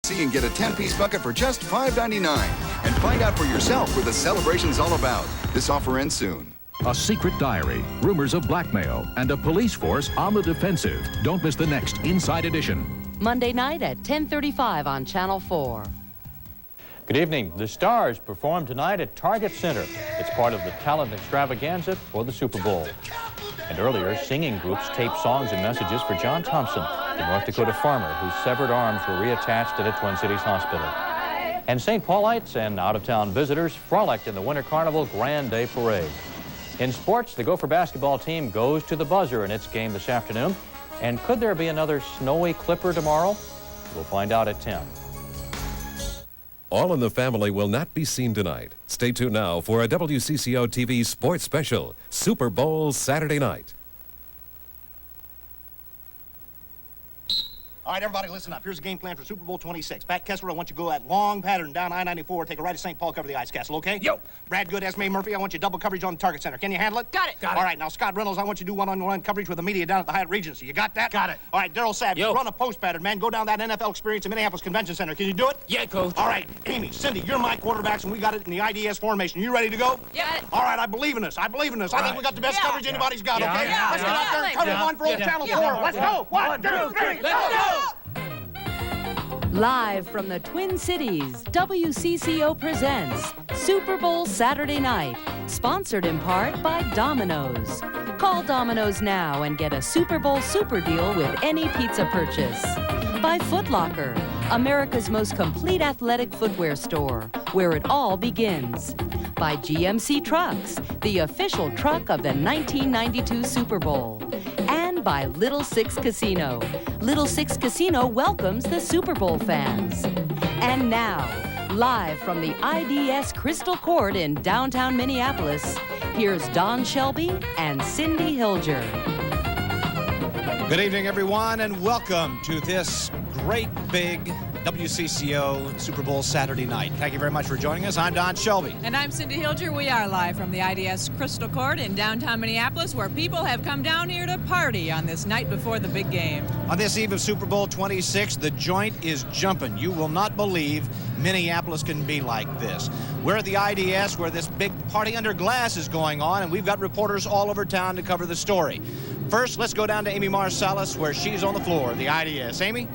See and get a 10-piece bucket for just $5.99. And find out for yourself what the celebration's all about. This offer ends soon. A secret diary, rumors of blackmail, and a police force on the defensive. Don't miss the next Inside Edition. Monday night at 10:35 on Channel 4. Good evening. The Stars perform tonight at Target Center. It's part of the talent extravaganza for the Super Bowl. And earlier, singing groups taped songs and messages for John Thompson, the North Dakota farmer whose severed arms were reattached at a Twin Cities hospital. And St. Paulites and out-of-town visitors frolicked in the Winter Carnival Grand Day Parade. In sports, the Gopher basketball team goes to the buzzer in its game this afternoon. And could there be another snowy Clipper tomorrow? We'll find out at 10. All in the Family will not be seen tonight. Stay tuned now for a WCCO TV sports special, Super Bowl Saturday night. All right, everybody, listen up. Here's the game plan for Super Bowl 26. Pat Kessler, I want you to go that long pattern down I-94, take a right to St. Paul, cover the ice castle, okay? Yo. Brad Good, Esme Murphy, I want you double coverage on the Target Center. Can you handle it? Got it. Got it. All right, now, Scott Reynolds, I want you to do one-on-one coverage with the media down at the Hyatt Regency. You got that? Got it. All right, Daryl Savage, Yo. run a post pattern, man. Go down that NFL experience at Minneapolis Convention Center. Can you do it? Yeah, Coach. All right, Amy, Cindy, you're my quarterbacks, and we got it in the IDS formation. You ready to go? Yeah. All right, I believe in us. I believe in us. I think we got the best coverage anybody's got, Yeah. okay? Yeah. Let's get out there and cover one for old Channel 4. Let's go. 1, 2, 3, let's go! Live from the Twin Cities, WCCO presents Super Bowl Saturday Night, sponsored in part by Domino's. Call Domino's now and get a Super Bowl super deal with any pizza purchase. By Foot Locker, America's most complete athletic footwear store, where it all begins. By GMC Trucks, the official truck of the 1992 Super Bowl. And by Little Six Casino. Little Six Casino welcomes the Super Bowl fans. And now, live from the IDS Crystal Court in downtown Minneapolis, here's Don Shelby and Cindy Hilger. Good evening, everyone, and welcome to this great big WCCO Super Bowl Saturday night. Thank you very much for joining us. I'm Don Shelby. And I'm Cindy Hilger. We are live from the IDS Crystal Court in downtown Minneapolis, where people have come down here to party on this night before the big game. On this eve of Super Bowl 26, the joint is jumping. You will not believe Minneapolis can be like this. We're at the IDS where this big party under glass is going on, and we've got reporters all over town to cover the story. First, let's go down to Amy Marsalis, where she's on the floor of the IDS. Amy?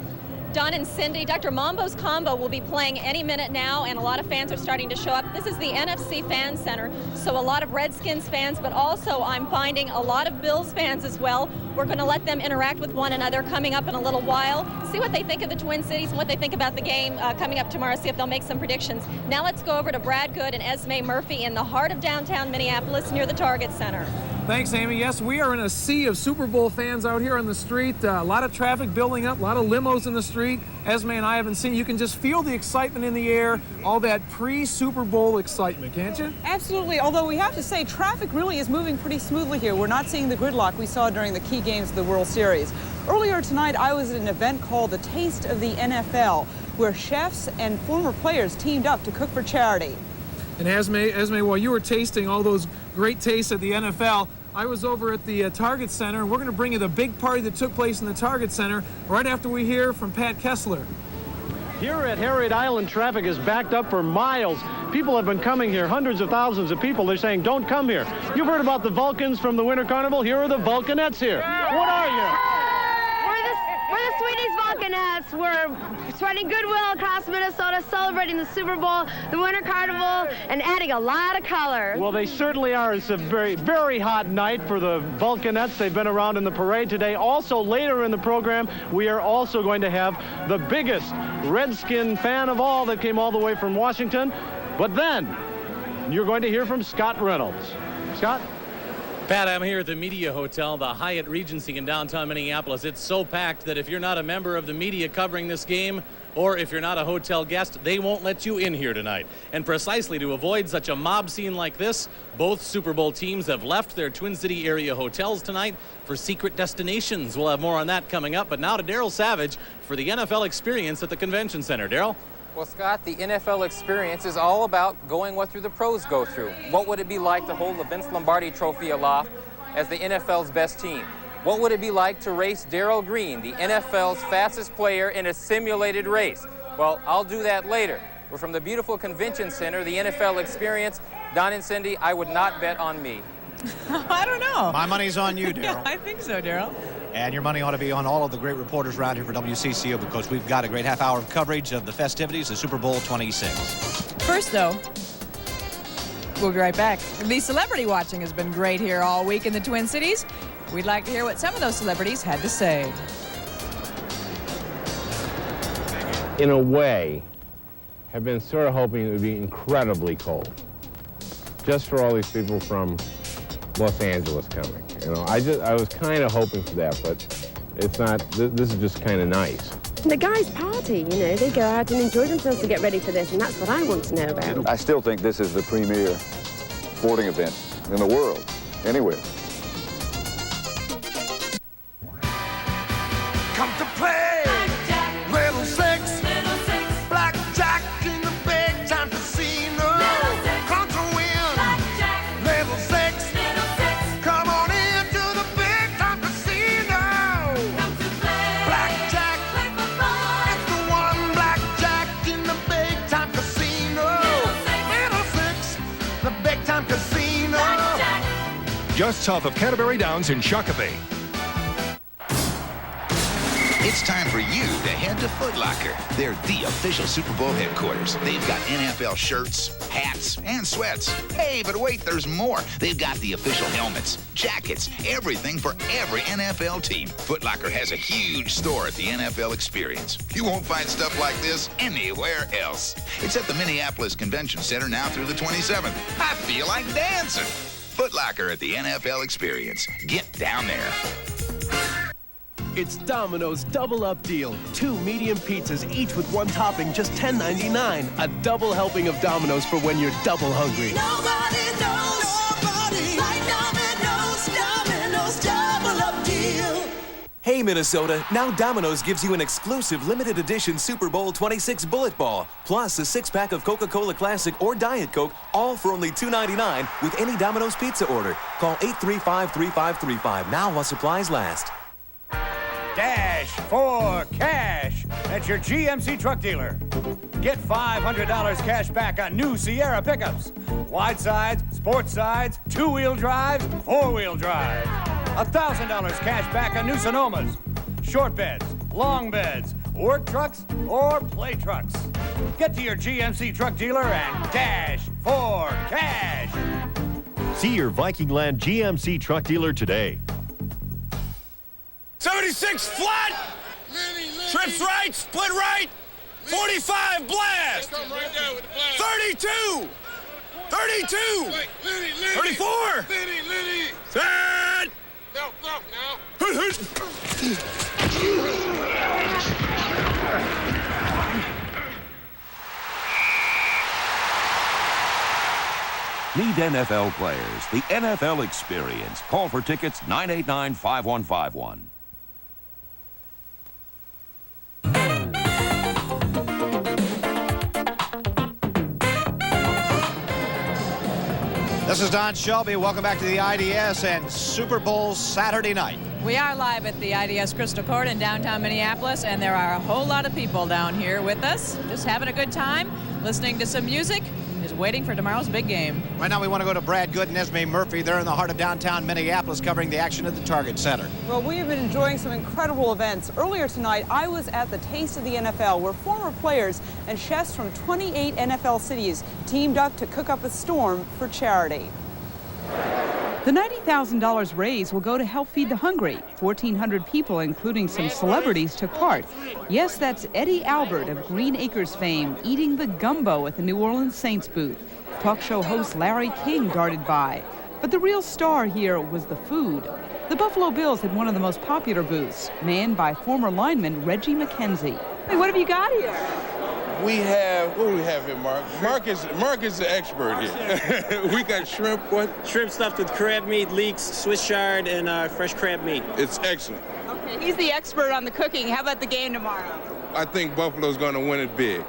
Don and Cindy, Dr. Mambo's Combo will be playing any minute now, and a lot of fans are starting to show up. This is the NFC Fan Center, so a lot of Redskins fans, but also I'm finding a lot of Bills fans as well. We're going to let them interact with one another coming up in a little while, see what they think of the Twin Cities and what they think about the game coming up tomorrow, see if they'll make some predictions. Now let's go over to Brad Good and Esme Murphy in the heart of downtown Minneapolis near the Target Center. Thanks, Amy. Yes, we are in a sea of Super Bowl fans out here on the street. A lot of traffic building up, a lot of limos in the street. Esme and I haven't seen. You can just feel the excitement in the air, all that pre-Super Bowl excitement, can't you? Absolutely, although we have to say traffic really is moving pretty smoothly here. We're not seeing the gridlock we saw during the key games of the World Series. Earlier tonight, I was at an event called The Taste of the NFL, where chefs and former players teamed up to cook for charity. And Esme, while you were tasting all those great tastes at the NFL, I was over at the Target Center, and we're going to bring you the big party that took place in the Target Center right after we hear from Pat Kessler. Here at Harriet Island, traffic is backed up for miles. People have been coming here, hundreds of thousands of people. They're saying, don't come here. You've heard about the Vulcans from the Winter Carnival. Here are the Vulcanettes here. What are you? We're the sweetest Vulcanettes. We're spreading goodwill across Minnesota, celebrating the Super Bowl, the Winter Carnival, and adding a lot of color. Well, they certainly are. It's a very, very hot night for the Vulcanettes. They've been around in the parade today. Also, later in the program, we are also going to have the biggest Redskin fan of all that came all the way from Washington. But then, you're going to hear from Scott Reynolds. Scott? Pat, I'm here at the Media Hotel, the Hyatt Regency in downtown Minneapolis. It's so packed that if you're not a member of the media covering this game, or if you're not a hotel guest, they won't let you in here tonight. And precisely to avoid such a mob scene like this, both Super Bowl teams have left their Twin City area hotels tonight for secret destinations. We'll have more on that coming up. But now to Daryl Savage for the NFL experience at the Convention Center. Daryl? Well, Scott, the NFL experience is all about going what the pros go through. What would it be like to hold the Vince Lombardi Trophy aloft as the NFL's best team? What would it be like to race Darrell Green, the NFL's fastest player in a simulated race? Well, I'll do that later. We're from the beautiful convention center, the NFL Experience. Don and Cindy, I would not bet on me. I don't know. My money's on you, Daryl. Yeah, I think so, Daryl. And your money ought to be on all of the great reporters around here for WCCO, because we've got a great half hour of coverage of the festivities of Super Bowl 26. First, though, we'll be right back. The celebrity watching has been great here all week in the Twin Cities. We'd like to hear what some of those celebrities had to say. In a way, have been sort of hoping it would be incredibly cold, just for all these people from Los Angeles coming. You know, I was kind of hoping for that, but it's not. This is just kind of nice. The guys party, you know, they go out and enjoy themselves to get ready for this, and that's what I want to know about. I still think this is the premier sporting event in the world, anywhere. Come to play, Little Six, Blackjack in the big time casino. Come to win, Little Six, come on into the big time casino. Come to play, Blackjack, it's the one. Blackjack in the big time casino. Little Six, the big time casino. Just south of Canterbury Downs in Shakopee. It's time for you to head to Foot Locker. They're the official Super Bowl headquarters. They've got NFL shirts, hats, and sweats. Hey, but wait, there's more. They've got the official helmets, jackets, everything for every NFL team. Foot Locker has a huge store at the NFL Experience. You won't find stuff like this anywhere else. It's at the Minneapolis Convention Center now through the 27th. I feel like dancing. Foot Locker at the NFL Experience. Get down there. It's Domino's Double Up Deal. 2 medium pizzas, each with 1 topping, just $10.99. A double helping of Domino's for when you're double hungry. Nobody like Domino's Double Up Deal. Hey, Minnesota, now Domino's gives you an exclusive limited edition Super Bowl 26 Bullet Ball, plus a 6-pack of Coca-Cola Classic or Diet Coke, all for only $2.99 with any Domino's pizza order. Call 835-3535 now while supplies last. Dash for cash at your GMC truck dealer. Get $500 cash back on new Sierra pickups. Wide sides, sports sides, 2-wheel drives, 4-wheel drives. $1,000 cash back on new Sonomas. Short beds, long beds, work trucks, or play trucks. Get to your GMC truck dealer and dash for cash. See your Viking Land GMC truck dealer today. 76 flat. Trips right, split right. 45 blast. 32. 32. 34. Set. Need NFL players. The NFL Experience. Call for tickets 989-5151. This is Don Shelby. Welcome back to the IDS and Super Bowl Saturday night. We are live at the IDS Crystal Court in downtown Minneapolis, and there are a whole lot of people down here with us, just having a good time, listening to some music, just waiting for tomorrow's big game. Right now we want to go to Brad Good and Esme Murphy. They're in the heart of downtown Minneapolis covering the action at the Target Center. Well, we have been enjoying some incredible events. Earlier tonight, I was at the Taste of the NFL, where former players and chefs from 28 NFL cities teamed up to cook up a storm for charity. The $90,000 raised will go to help feed the hungry. 1,400 people, including some celebrities, took part. Yes, that's Eddie Albert of Green Acres fame, eating the gumbo at the New Orleans Saints booth. Talk show host Larry King darted by. But the real star here was the food. The Buffalo Bills had one of the most popular booths, manned by former lineman Reggie McKenzie. Hey, what have you got here? We have, what do we have here, Mark? Mark is the expert here. We got shrimp, what? Shrimp stuffed with crab meat, leeks, Swiss chard, and fresh crab meat. It's excellent. Okay, he's the expert on the cooking. How about the game tomorrow? I think Buffalo's going to win it big.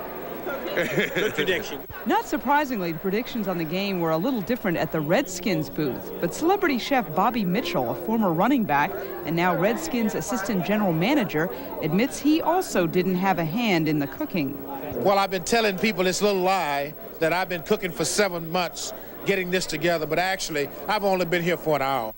Good prediction. Not surprisingly, the predictions on the game were a little different at the Redskins booth. But celebrity chef Bobby Mitchell, a former running back and now Redskins assistant general manager, admits he also didn't have a hand in the cooking. Well, I've been telling people this little lie that I've been cooking for 7 months getting this together, but actually, I've only been here for an hour.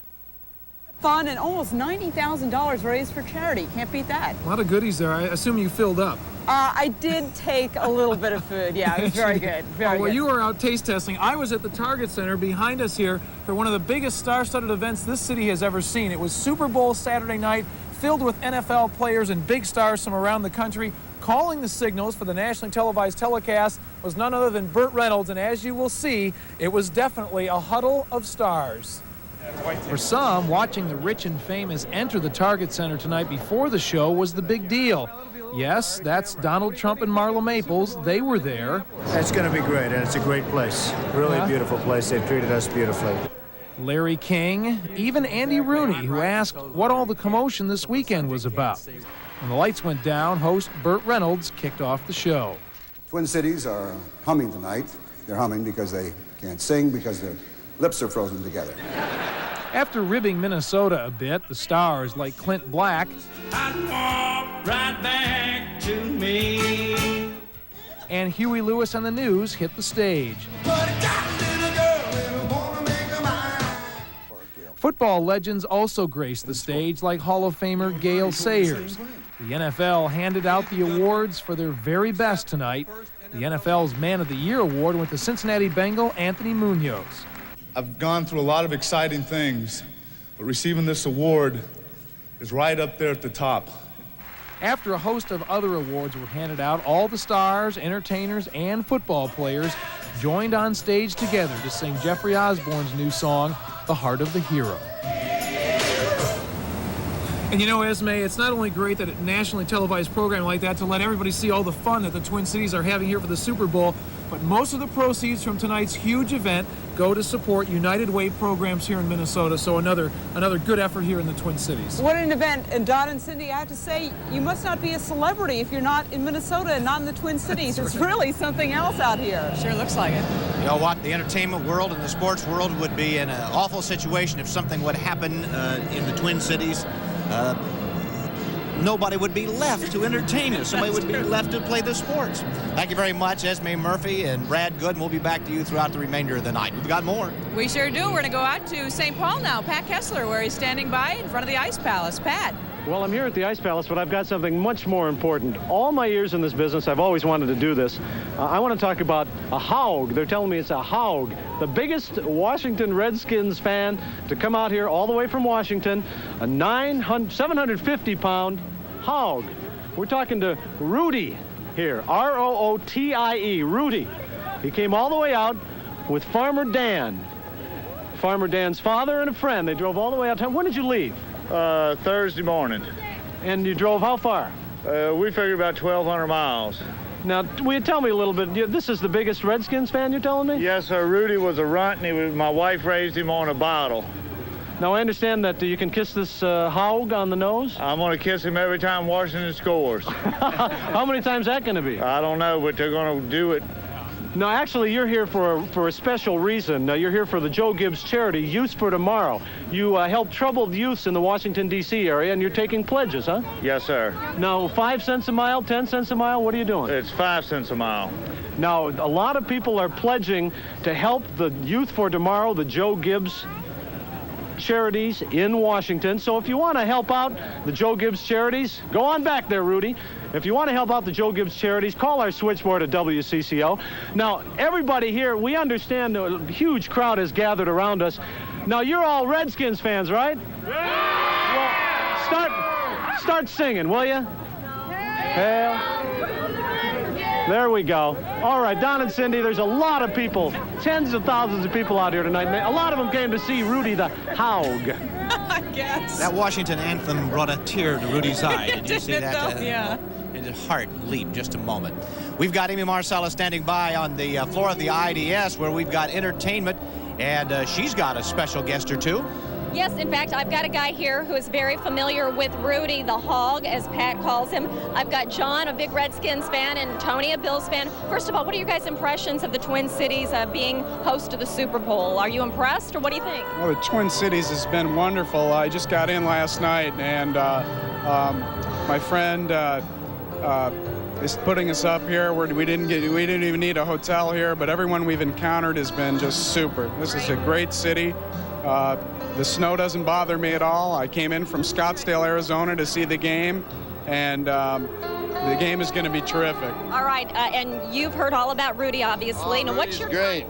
Fun and almost $90,000 raised for charity. Can't beat that. A lot of goodies there. I assume you filled up. I did take a little bit of food. Yeah, it was very good. Very well, good. you were out taste testing. I was at the Target Center behind us here for one of the biggest star-studded events this city has ever seen. It was Super Bowl Saturday night, filled with NFL players and big stars from around the country. Calling the signals for the nationally televised telecast was none other than Burt Reynolds, and as you will see, it was definitely a huddle of stars. For some, watching the rich and famous enter the Target Center tonight before the show was the big deal. Yes, that's Donald Trump and Marla Maples. They were there. It's going to be great, and it's a great place. Really beautiful place. They've treated us beautifully. Larry King, even Andy Rooney, who asked what all the commotion this weekend was about. When the lights went down, host Burt Reynolds kicked off the show. Twin Cities are humming tonight. They're humming because they can't sing, because their lips are frozen together. After ribbing Minnesota a bit, the stars like Clint Black Right back to me. and Huey Lewis and the News hit the stage. Football legends also graced the stage, like Hall of Famer Gale Sayers. The NFL handed out the awards for their very best tonight. The NFL's Man of the Year award went to Cincinnati Bengal Anthony Munoz. I've gone through a lot of exciting things, but receiving this award is right up there at the top. After a host of other awards were handed out, all the stars, entertainers, and football players joined on stage together to sing Jeffrey Osborne's new song, The Heart of the Hero. And you know, Esme, it's not only great that a nationally televised program like that to let everybody see all the fun that the Twin Cities are having here for the Super Bowl, but most of the proceeds from tonight's huge event go to support United Way programs here in Minnesota, so another good effort here in the Twin Cities. What an event. And Don and Cindy, I have to say, you must not be a celebrity if you're not in Minnesota and not in the Twin Cities. It's really something else out here. Sure looks like it. You know what? The entertainment world and the sports world would be in an awful situation if something would happen in the Twin Cities. Nobody would be left to entertain us. Somebody would be left to play the sports. Thank you very much, Esme Murphy and Brad Good, and we'll be back to you throughout the remainder of the night. We've got more. We sure do. We're going to go out to St. Paul now. Pat Kessler, where he's standing by in front of the Ice Palace. Pat. Well, I'm here at the Ice Palace, but I've got something much more important. All my years in this business, I've always wanted to do this. I want to talk about a hog. They're telling me it's a hog. The biggest Washington Redskins fan to come out here all the way from Washington, a 750-pound hog. We're talking to Rudy here, R-O-O-T-I-E, Rudy. He came all the way out with Farmer Dan. Farmer Dan's father and a friend. They drove all the way out. When did you leave? Thursday morning. And you drove how far? We figured about 1,200 miles. Now, will you tell me a little bit? This is the biggest Redskins fan, you're telling me? Yes, sir. Rudy was a runt, and my wife raised him on a bottle. Now, I understand that you can kiss this hog on the nose? I'm going to kiss him every time Washington scores. How many times is that going to be? I don't know, but they're going to do it. No, actually, you're here for a special reason. You're here for the Joe Gibbs charity, Youth for Tomorrow. You help troubled youths in the Washington, D.C. area, and you're taking pledges, huh? Yes, sir. Now, 5 cents a mile, 10 cents a mile, what are you doing? It's 5 cents a mile. Now, a lot of people are pledging to help the Youth for Tomorrow, the Joe Gibbs charities in Washington. So if you want to help out the Joe Gibbs charities, go on back there, Rudy. If you want to help out the Joe Gibbs charities, call our switchboard at WCCO. Now, everybody here, we understand a huge crowd has gathered around us. Now, you're all Redskins fans, right? Yeah! Well, start singing, will you? Hail. There we go. All right, Don and Cindy, there's a lot of people, tens of thousands of people out here tonight. A lot of them came to see Rudy the hog. I guess. That Washington anthem brought a tear to Rudy's eye. Did you see that? Yeah. His heart leaped just a moment. We've got Amy Marcella standing by on the floor of the IDS where we've got entertainment, and she's got a special guest or two. Yes, in fact, I've got a guy here who is very familiar with Rudy the Hog, as Pat calls him. I've got John, a big Redskins fan, and Tony, a Bills fan. First of all, what are your guys' impressions of the Twin Cities being host to the Super Bowl? Are you impressed, or what do you think? Well, the Twin Cities has been wonderful. I just got in last night, and my friend is putting us up here. We didn't even need a hotel here, but everyone we've encountered has been just super. This is a great city. The snow doesn't bother me at all. I came in from Scottsdale, Arizona to see the game, and the game is going to be terrific. All right, and you've heard all about Rudy, obviously. Now, what's your great.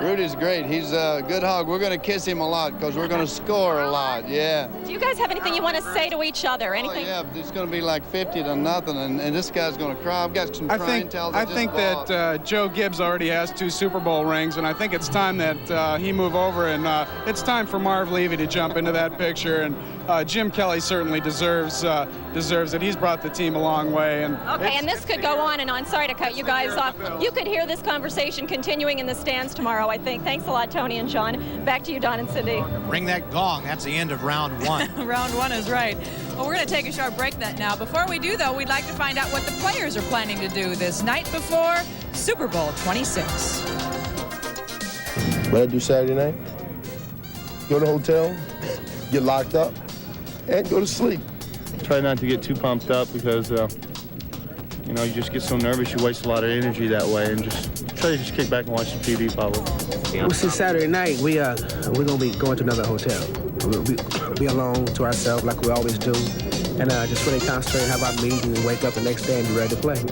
Rudy's great. He's a good hog. We're going to kiss him a lot because we're going to score a lot. Yeah. Do you guys have anything you want to say to each other? Anything? Oh, yeah, it's going to be like 50-0, and this guy's going to cry. I've got some crying tells. I think that Joe Gibbs already has 2 Super Bowl rings, and I think it's time that he move over, and it's time for Marv Levy to jump into that picture. And Jim Kelly certainly deserves it. He's brought the team a long way. And okay, and this could go on and on. Sorry to cut you guys off. You could hear this conversation continuing in the stands tomorrow, I think. Thanks a lot, Tony and John. Back to you, Don and Cindy. Ring that gong. That's the end of round 1. Round 1 is right. Well, we're going to take a short break now. Before we do, though, we'd like to find out what the players are planning to do this night before Super Bowl 26. What I do Saturday night? Go to the hotel, get locked up, and go to sleep. Try not to get too pumped up because, you know, you just get so nervous, you waste a lot of energy that way, and just try to just kick back and watch some TV probably. Well, since Saturday night, we're gonna be going to another hotel. We'll be alone to ourselves like we always do, and just really concentrate, have our meeting, and wake up the next day and be ready to play.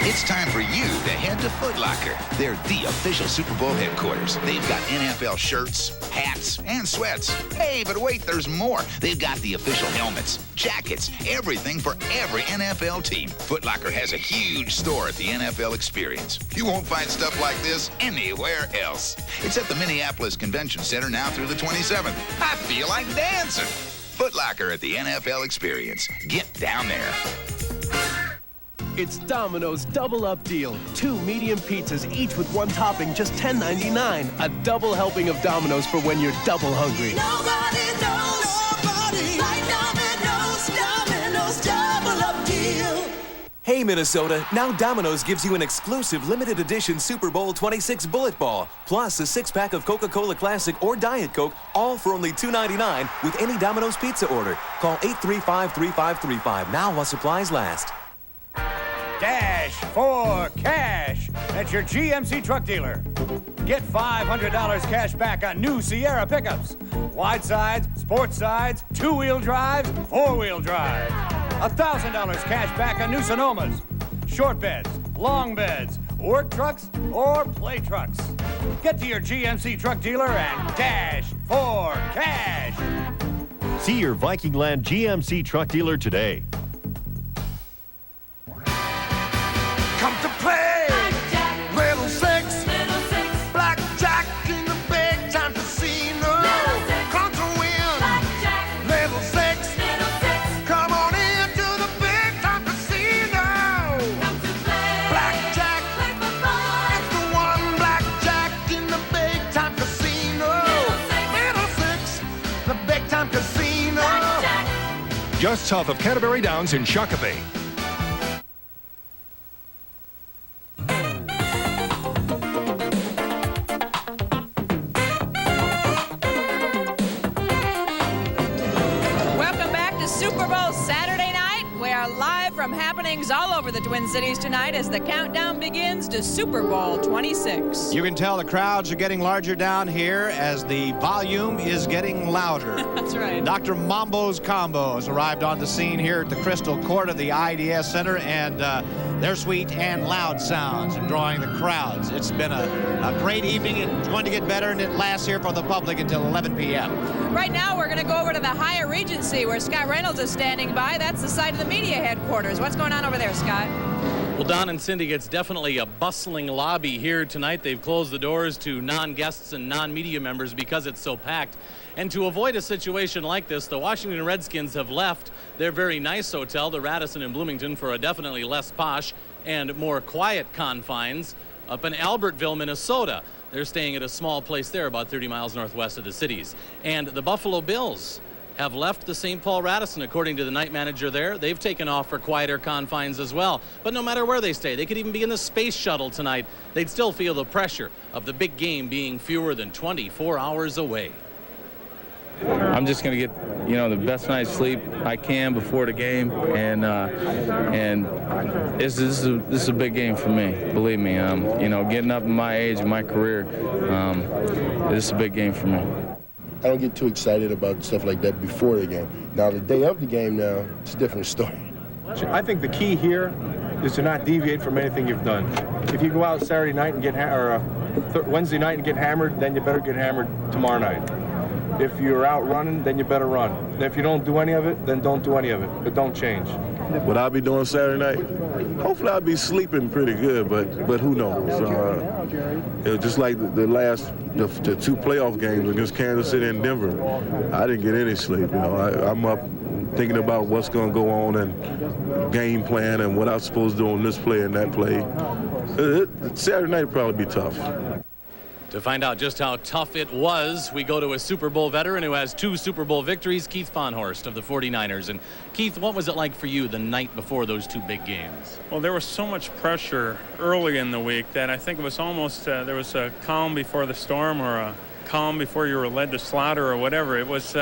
It's time for you to head to Foot Locker. They're the official Super Bowl headquarters. They've got NFL shirts, hats, and sweats. Hey, but wait, there's more. They've got the official helmets, jackets, everything for every NFL team. Foot Locker has a huge store at the NFL Experience. You won't find stuff like this anywhere else. It's at the Minneapolis Convention Center now through the 27th. I feel like dancing. Foot Locker at the NFL Experience. Get down there. It's Domino's Double Up Deal. 2 medium pizzas, each with 1 topping, just $10.99. A double helping of Domino's for when you're double hungry. Nobody like Domino's Double Up Deal. Hey, Minnesota, now Domino's gives you an exclusive limited edition Super Bowl 26 bullet ball, plus a 6-pack of Coca-Cola Classic or Diet Coke, all for only $2.99 with any Domino's pizza order. Call 835-3535 now while supplies last. Dash for cash at your GMC truck dealer. Get $500 cash back on new Sierra pickups. Wide sides, sports sides, 2-wheel drives, 4-wheel drives. $1,000 cash back on new Sonomas. Short beds, long beds, work trucks, or play trucks. Get to your GMC truck dealer and dash for cash. See your Viking Land GMC truck dealer today. Come to play, Little Six, Blackjack in the big time casino. Come to win, Little Six, come on into the big time casino. Come to play, Blackjack, it's the one Blackjack in the big time casino. Little Six, the big time casino. Just south of Canterbury Downs in Shakopee. From happenings all over the Twin Cities tonight as the countdown begins to Super Bowl 26. You can tell the crowds are getting larger down here as the volume is getting louder. That's right. Dr. Mambo's Combo has arrived on the scene here at the Crystal Court of the IDS Center, and their sweet and loud sounds are drawing the crowds. It's been a great evening. It's going to get better, and it lasts here for the public until 11 p.m. Right now, we're going to go over to the Hyatt Regency where Scott Reynolds is standing by. That's the site of the media headquarters. What's going on over there, Scott? Well, Don and Cindy, it's definitely a bustling lobby here tonight. They've closed the doors to non-guests and non-media members because it's so packed. And to avoid a situation like this, the Washington Redskins have left their very nice hotel, the Radisson in Bloomington, for a definitely less posh and more quiet confines up in Albertville, Minnesota. They're staying at a small place there about 30 miles northwest of the cities. And the Buffalo Bills have left the St. Paul Radisson, according to the night manager there. They've taken off for quieter confines as well. But no matter where they stay, they could even be in the space shuttle tonight. They'd still feel the pressure of the big game being fewer than 24 hours away. I'm just going to get, the best night's sleep I can before the game, and this is a big game for me. Believe me, getting up in my age, my career, this is a big game for me. I don't get too excited about stuff like that before the game. Now, the day of the game now, it's a different story. I think the key here is to not deviate from anything you've done. If you go out Saturday night and get Wednesday night and get hammered, then you better get hammered tomorrow night. If you're out running, then you better run. And if you don't do any of it, then don't do any of it, but don't change. What I'll be doing Saturday night, hopefully I'll be sleeping pretty good, but who knows? Just like the two playoff games against Kansas City and Denver, I didn't get any sleep. I'm up thinking about what's going to go on and game plan and what I was supposed to do on this play and that play. Saturday night will probably be tough. To find out just how tough it was, we go to a Super Bowl veteran who has 2 Super Bowl victories, Keith Fonhorst of the 49ers. And Keith, what was it like for you the night before those 2 big games? Well, there was so much pressure early in the week that I think it was almost there was a calm before the storm, or a calm before you were led to slaughter, or whatever. It was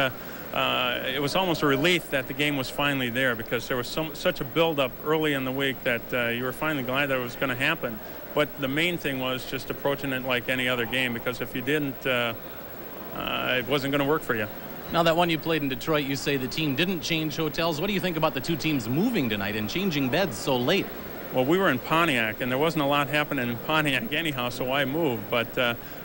almost a relief that the game was finally there, because there was such a build-up early in the week that you were finally glad that it was going to happen. But the main thing was just approaching it like any other game, because if you didn't, it wasn't going to work for you. Now, that one you played in Detroit, you say the team didn't change hotels. What do you think about the 2 teams moving tonight and changing beds so late? Well, we were in Pontiac, and there wasn't a lot happening in Pontiac anyhow, so why move? But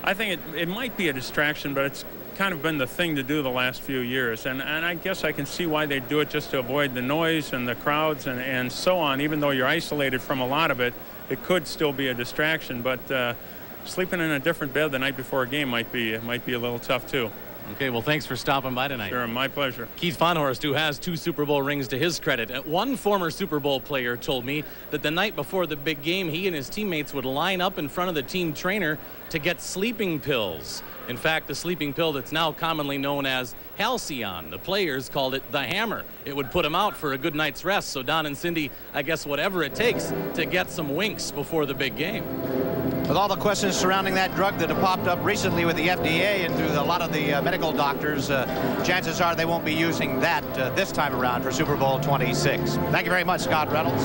I think it might be a distraction, but it's kind of been the thing to do the last few years. And I guess I can see why they do it, just to avoid the noise and the crowds and so on. Even though you're isolated from a lot of it, it could still be a distraction. But sleeping in a different bed the night before a game might be a little tough, too. Okay, well, thanks for stopping by tonight. Sure, my pleasure. Keith Fonhorst, who has 2 Super Bowl rings to his credit. One former Super Bowl player told me that the night before the big game, he and his teammates would line up in front of the team trainer to get sleeping pills. In fact, the sleeping pill that's now commonly known as Halcyon, the players called it the Hammer. It would put them out for a good night's rest. So Don and Cindy, I guess whatever it takes to get some winks before the big game. With all the questions surrounding that drug that have popped up recently with the FDA and through a lot of the medical doctors, chances are they won't be using that this time around for Super Bowl 26. Thank you very much, Scott Reynolds.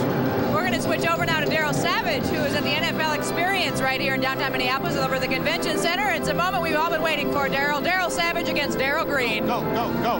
We're going to switch over now to Darryl Savage, who is at the NFL Experience right here in downtown Minneapolis over at the Convention Center. It's a moment we've all been waiting for, Darryl. Darryl Savage against Darryl Green. Go, go, go.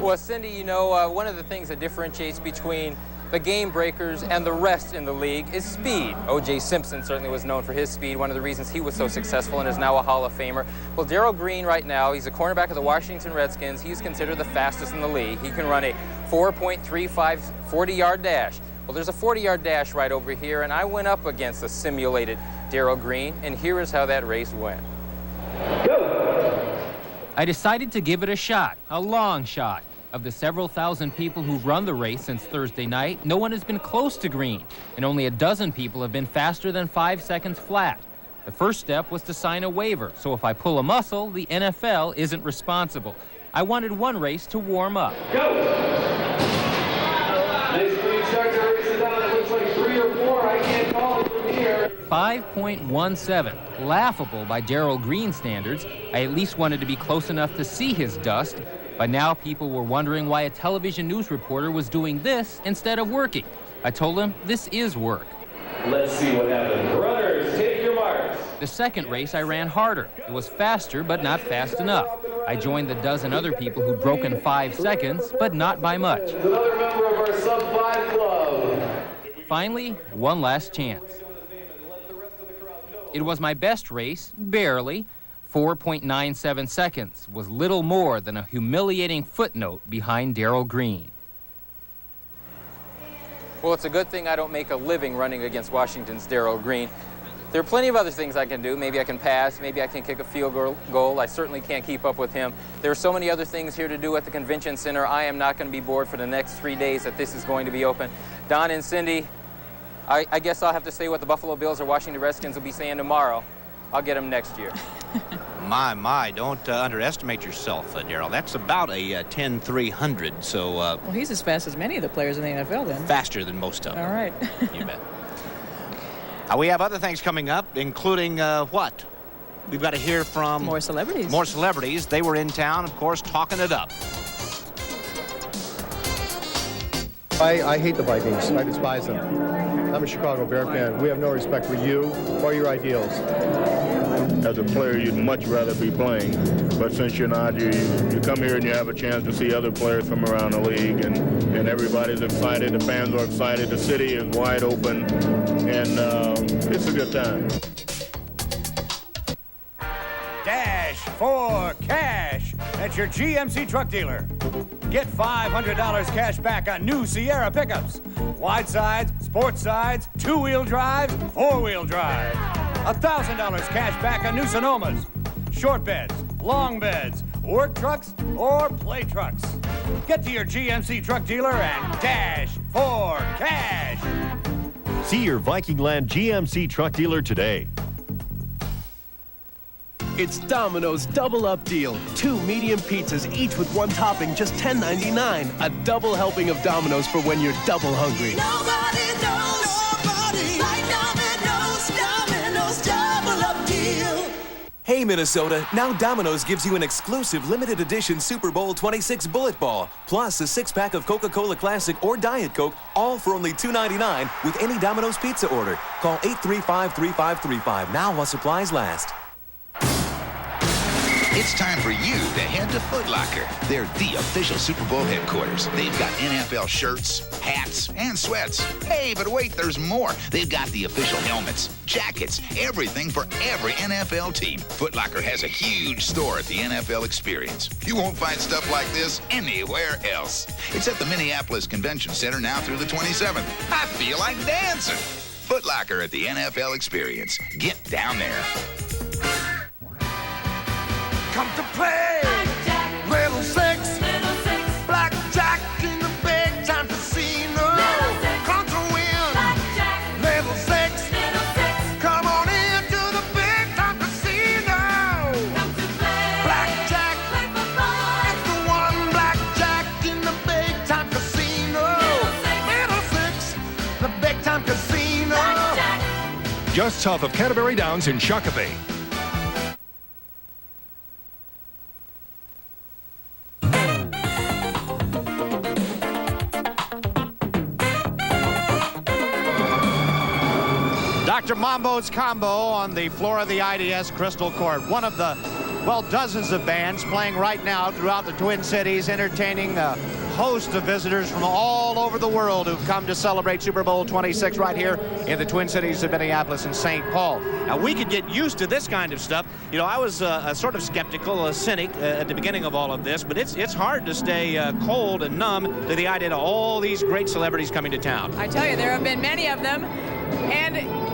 Well, Cindy, one of the things that differentiates between the game breakers and the rest in the league is speed. O.J. Simpson certainly was known for his speed, one of the reasons he was so successful and is now a Hall of Famer. Well, Darryl Green right now, he's a cornerback of the Washington Redskins. He's considered the fastest in the league. He can run a 4.35 40-yard dash. Well, there's a 40-yard dash right over here, and I went up against a simulated Darryl Green, and here is how that race went. Go! I decided to give it a shot, a long shot. Of the several thousand people who've run the race since Thursday night, no one has been close to Green, and only a dozen people have been faster than 5 seconds flat. The first step was to sign a waiver, so if I pull a muscle, the NFL isn't responsible. I wanted one race to warm up. Go! Nice clean start to race it down. It looks like 3 or 4. I can't call it from here. 5.17, laughable by Darryl Green standards. I at least wanted to be close enough to see his dust. But now people were wondering why a television news reporter was doing this instead of working. I told him this is work. Let's see what happens. Runners, take your marks. The second race I ran harder. It was faster, but not fast enough. I joined the dozen other people who'd broken 5 seconds, but not by much. Another member of our sub-5 club. Finally, one last chance. It was my best race, barely. 4.97 seconds was little more than a humiliating footnote behind Darryl Green. Well, it's a good thing I don't make a living running against Washington's Darryl Green. There are plenty of other things I can do. Maybe I can pass, maybe I can kick a field goal. I certainly can't keep up with him. There are so many other things here to do at the Convention Center. I am not going to be bored for the next 3 days that this is going to be open. Don and Cindy, I guess I'll have to say what the Buffalo Bills or Washington Redskins will be saying tomorrow. I'll get them next year. My, don't underestimate yourself, Darryl. That's about a 10-300, so... well, he's as fast as many of the players in the NFL, then. Faster than most of them. All right. You bet. We have other things coming up, including what? we've got to hear from more celebrities. More celebrities. They were in town, of course, talking it up. I hate the Vikings. I despise them. I'm a Chicago Bear fan. We have no respect for you or your ideals. As a player, you'd much rather be playing, but since you're not, you come here and you have a chance to see other players from around the league, and everybody's excited, the fans are excited, the city is wide open, and it's a good time. Dash for cash at your GMC truck dealer. Get $500 cash back on new Sierra pickups. Wide sides, sports sides, two-wheel drives, four-wheel drives. $1,000 cash back on new Sonomas. Short beds, long beds, work trucks, or play trucks. Get to your GMC truck dealer and dash for cash. See your Viking Land GMC truck dealer today. It's Domino's Double Up Deal. 2 medium pizzas, each with 1 topping, just $10.99. A double helping of Domino's for when you're double hungry. Nobody like Domino's Double Up Deal. Hey, Minnesota, now Domino's gives you an exclusive limited edition Super Bowl 26 Bullet Ball, plus a 6-pack of Coca-Cola Classic or Diet Coke, all for only $2.99 with any Domino's pizza order. Call 835-3535 now while supplies last. It's time for you to head to Foot Locker. They're the official Super Bowl headquarters. They've got NFL shirts, hats, and sweats. Hey, but wait, there's more. They've got the official helmets, jackets, everything for every NFL team. Foot Locker has a huge store at the NFL Experience. You won't find stuff like this anywhere else. It's at the Minneapolis Convention Center now through the 27th. I feel like dancing. Foot Locker at the NFL Experience. Get down there. Come to play, Little Six, Blackjack in the big time casino. Come to win, Little Six, come on into the big time casino. Come to play, Blackjack, it's the one Blackjack in the big time casino. Little Six, the big time casino. Just south of Canterbury Downs in Shakopee. Dr. Mambo's Combo on the floor of the IDS Crystal Court. One of the, well, dozens of bands playing right now throughout the Twin Cities, entertaining a host of visitors from all over the world who've come to celebrate Super Bowl 26 right here in the Twin Cities of Minneapolis and St. Paul. Now, we could get used to this kind of stuff. You know, I was sort of skeptical, a cynic at the beginning of all of this, but it's hard to stay cold and numb to the idea of all these great celebrities coming to town. I tell you, there have been many of them, and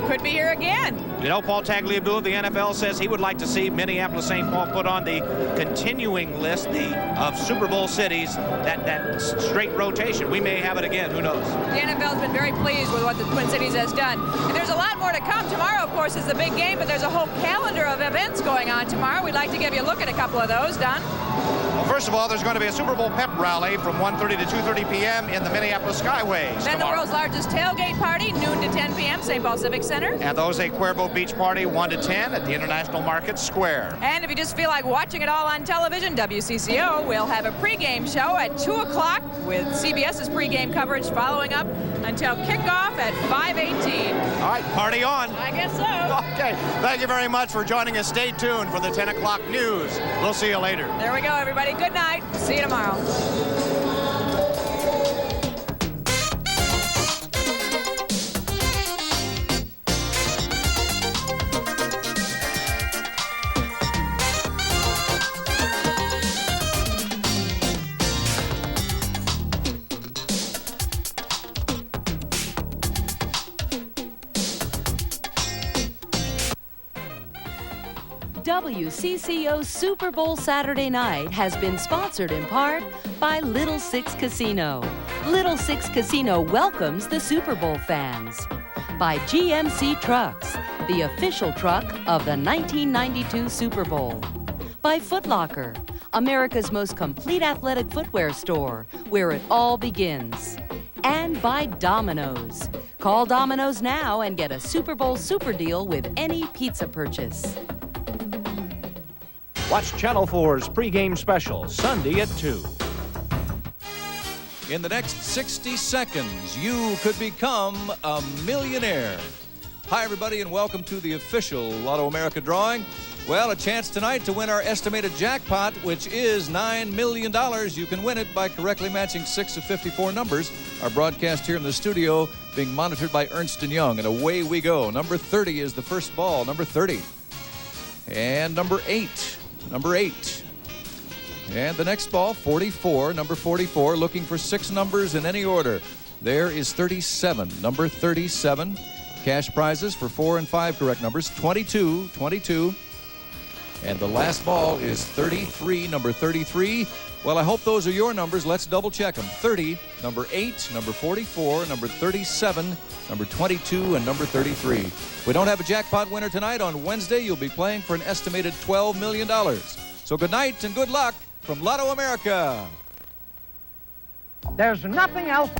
could be here again. You know, Paul Tagliabue of the NFL says he would like to see Minneapolis-St. Paul put on the continuing list of Super Bowl cities, that straight rotation. We may have it again. Who knows? The NFL has been very pleased with what the Twin Cities has done. And there's a lot more to come. Tomorrow, of course, is the big game, but there's a whole calendar of events going on tomorrow. We'd like to give you a look at a couple of those. Don? Well, first of all, there's going to be a Super Bowl pep rally from 1:30 to 2:30 p.m. in the Minneapolis Skyways Then tomorrow. the world's largest tailgate party, noon to 10 p.m., St. Paul Civic Center. And those a Cuervo Beach party, 1 to 10 at the International Market Square. And if you just feel like watching it all on television, WCCO will have a pregame show at 2 o'clock with CBS's pregame coverage following up until kickoff at 5:18. All right, party on. I guess so. Okay, thank you very much for joining us. Stay tuned for the 10 o'clock news. We'll see you later. There we go, everybody. Good night. See you tomorrow. WCCO Super Bowl Saturday night has been sponsored in part by Little Six Casino. Little Six Casino welcomes the Super Bowl fans. By GMC Trucks, the official truck of the 1992 Super Bowl. By Foot Locker, America's most complete athletic footwear store, where it all begins. And by Domino's, Call Domino's now and get a Super Bowl super deal with any pizza purchase. Watch Channel 4's pregame special, Sunday at 2. In the next 60 seconds, you could become a millionaire. Hi, everybody, and welcome to the official Lotto America drawing. Well, a chance tonight to win our estimated jackpot, which is $9 million. You can win it by correctly matching 6 of 54 numbers. Our broadcast here in the studio being monitored by Ernst & Young, and away we go. Number 30 is the first ball, number 30. And number 8, number 8. And the next ball, 44, number 44, looking for 6 numbers in any order. There is 37, number 37. Cash prizes for 4 and 5 correct numbers, 22, 22. And the last ball is 33, number 33. Well, I hope those are your numbers. Let's double check them. 30, number 8, number 44, number 37, number 22, and number 33. We don't have a jackpot winner tonight. On Wednesday, you'll be playing for an estimated $12 million. So good night and good luck from Lotto America. There's nothing else.